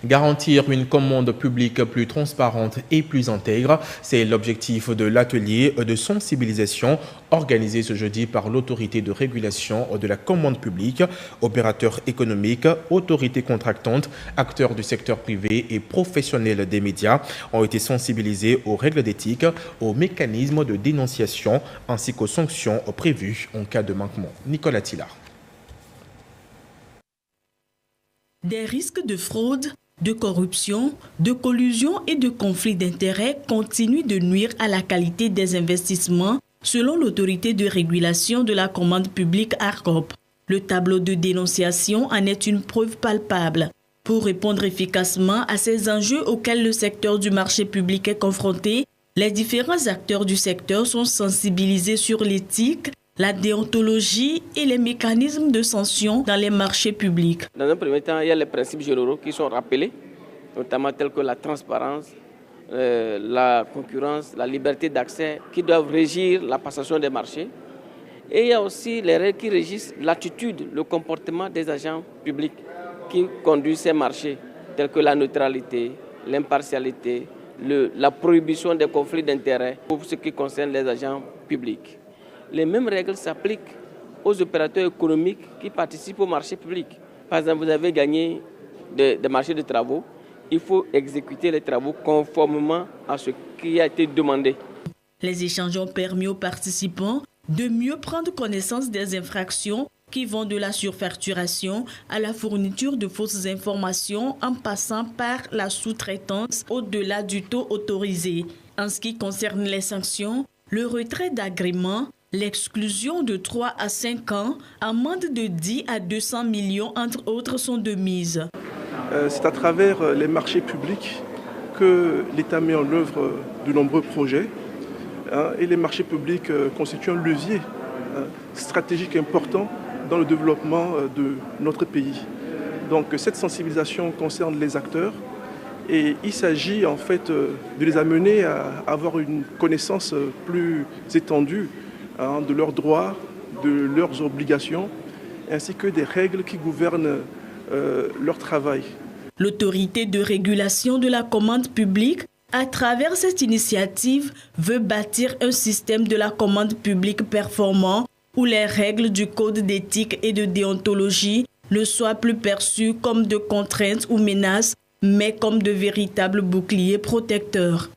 Garantir une commande publique plus transparente et plus intègre, c'est l'objectif de l'atelier de sensibilisation organisé ce jeudi par l'autorité de régulation de la commande publique, opérateurs économiques, autorités contractantes, acteurs du secteur privé et professionnels des médias ont été sensibilisés aux règles d'éthique, aux mécanismes de dénonciation ainsi qu'aux sanctions prévues en cas de manquement. Nicolas Tillard. Des risques de fraude, de corruption, de collusion et de conflit d'intérêts continuent de nuire à la qualité des investissements, selon l'autorité de régulation de la commande publique ARCOP. Le tableau de dénonciation en est une preuve palpable. Pour répondre efficacement à ces enjeux auxquels le secteur du marché public est confronté, les différents acteurs du secteur sont sensibilisés sur l'éthique, la déontologie et les mécanismes de sanction dans les marchés publics. Dans un premier temps, il y a les principes généraux qui sont rappelés, notamment tels que la transparence, la concurrence, la liberté d'accès, qui doivent régir la passation des marchés. Et il y a aussi les règles qui régissent l'attitude, le comportement des agents publics qui conduisent ces marchés, tels que la neutralité, l'impartialité, la prohibition des conflits d'intérêts pour ce qui concerne les agents publics. Les mêmes règles s'appliquent aux opérateurs économiques qui participent au marché public. Par exemple, vous avez gagné des marchés de travaux, il faut exécuter les travaux conformément à ce qui a été demandé. Les échanges ont permis aux participants de mieux prendre connaissance des infractions qui vont de la surfacturation à la fourniture de fausses informations en passant par la sous-traitance au-delà du taux autorisé. En ce qui concerne les sanctions, le retrait d'agrément, l'exclusion de 3 à 5 ans, amende de 10 à 200 millions entre autres sont de mise. C'est à travers les marchés publics que l'État met en œuvre de nombreux projets. Et les marchés publics constituent un levier stratégique important dans le développement de notre pays. Donc cette sensibilisation concerne les acteurs et il s'agit en fait de les amener à avoir une connaissance plus étendue de leurs droits, de leurs obligations, ainsi que des règles qui gouvernent leur travail. L'autorité de régulation de la commande publique, à travers cette initiative, veut bâtir un système de la commande publique performant où les règles du code d'éthique et de déontologie ne soient plus perçues comme de contraintes ou menaces, mais comme de véritables boucliers protecteurs.